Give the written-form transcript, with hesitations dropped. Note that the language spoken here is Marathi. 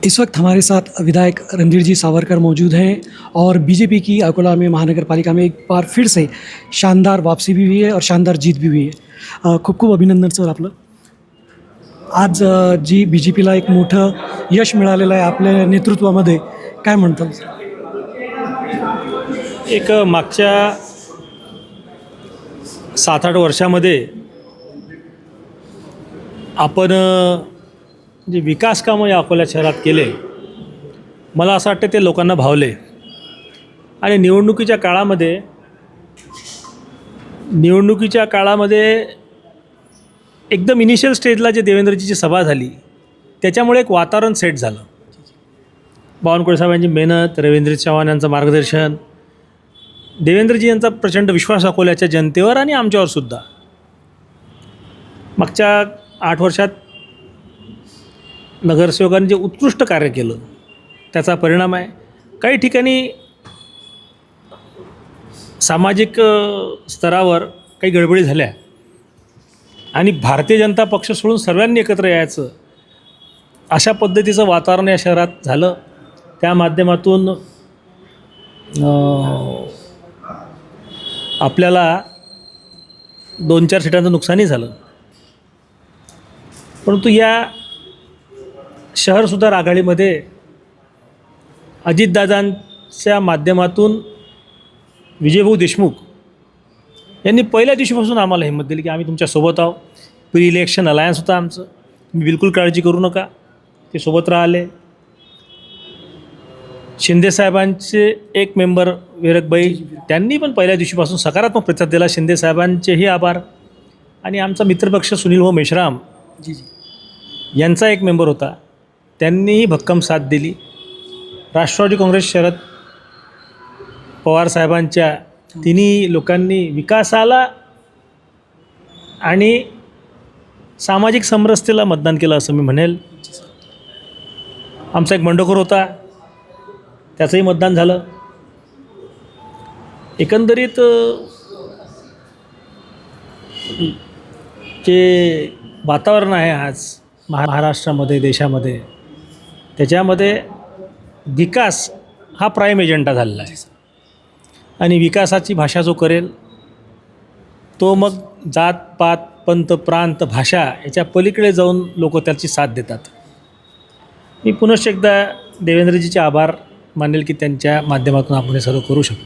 इस वक्त हमारे साथ विधायक रणधीर जी सावरकर मौजूद हैं और बीजेपी की अकोला में महानगर पालिका में एक बार फिर से शानदार वापसी भी हुई है और शानदार जीत भी हुई है। खूप खूप अभिनंदन सर आपलं। आज जी BJPला एक मोठं यश मिळालेलं आहे आपल्या नेतृत्वामध्ये, काय म्हणताल? एक मागच्या 7-8 वर्षामध्ये आपण जे विकास कामं या अकोला शहरात केले, मला असं वाटतं ते लोकांना भावले आणि निवडणुकीच्या काळामध्ये एकदम इनिशियल स्टेजला जे देवेंद्रजीची सभा झाली त्याच्यामुळे एक वातावरण सेट झालं. बावनकुळे साहेबांची मेहनत, रवींद्र चव्हाण यांचं मार्गदर्शन, देवेंद्रजी यांचा प्रचंड विश्वास अकोल्याच्या जनतेवर आणि आमच्यावरसुद्धा. मागच्या 8 वर्षात नगरसेवकांनी जे उत्कृष्ट कार्य केलं त्याचा परिणाम आहे. काही ठिकाणी सामाजिक स्तरावर काही गडबडी झाल्या आणि भारतीय जनता पक्ष सोडून सर्वांनी एकत्र यायचं अशा पद्धतीचं वातावरण या शहरात झालं. त्या माध्यमातून आपल्याला 2-4 सीटांचं नुकसानही झालं. परंतु या शहर सुधार आघाडीमध्ये अजितदादांच्या माध्यमातून विजयभाऊ देशमुख यांनी पहिल्या दिवशीपासून आम्हाला हिंमत दिली की आम्ही तुमच्यासोबत आहोत. प्री इलेक्शन अलायन्स होता आमचं, तुम्ही बिलकुल काळजी करू नका. ते सोबत राहिले. शिंदेसाहेबांचे एक मेंबर विरकबाई, त्यांनी पण पहिल्या दिवशीपासून सकारात्मक प्रतिसाद दिला. शिंदेसाहेबांचेही आभार. आणि आमचा मित्रपक्ष सुनीलभाऊ मेश्राम यांचा एक मेंबर होता, त्यांनीही भक्कम साथ दिली. राष्ट्रवादी काँग्रेस शरद पवार साहेबांच्या तिन्ही लोकांनी विकासाला आणि सामाजिक समरसतेला मतदान केलं असं मी म्हणेल. आमचा एक बंडखोर होता, त्याचंही मतदान झालं. एकंदरीत जे वातावरण आहे आज महाराष्ट्रामध्ये, देशामध्ये, त्याच्यामध्ये विकास हा प्राईम एजेंडा झालेला आहे. आणि विकासाची भाषा जो करेल तो मग जात पात, पंथ, प्रांत, भाषा याच्या पलीकडे जाऊन लोक त्याची साथ देतात. मी पुनश्च एकदा देवेंद्रजीचे आभार मानेल की त्यांच्या माध्यमातून आपण हे सर्व करू शकतो.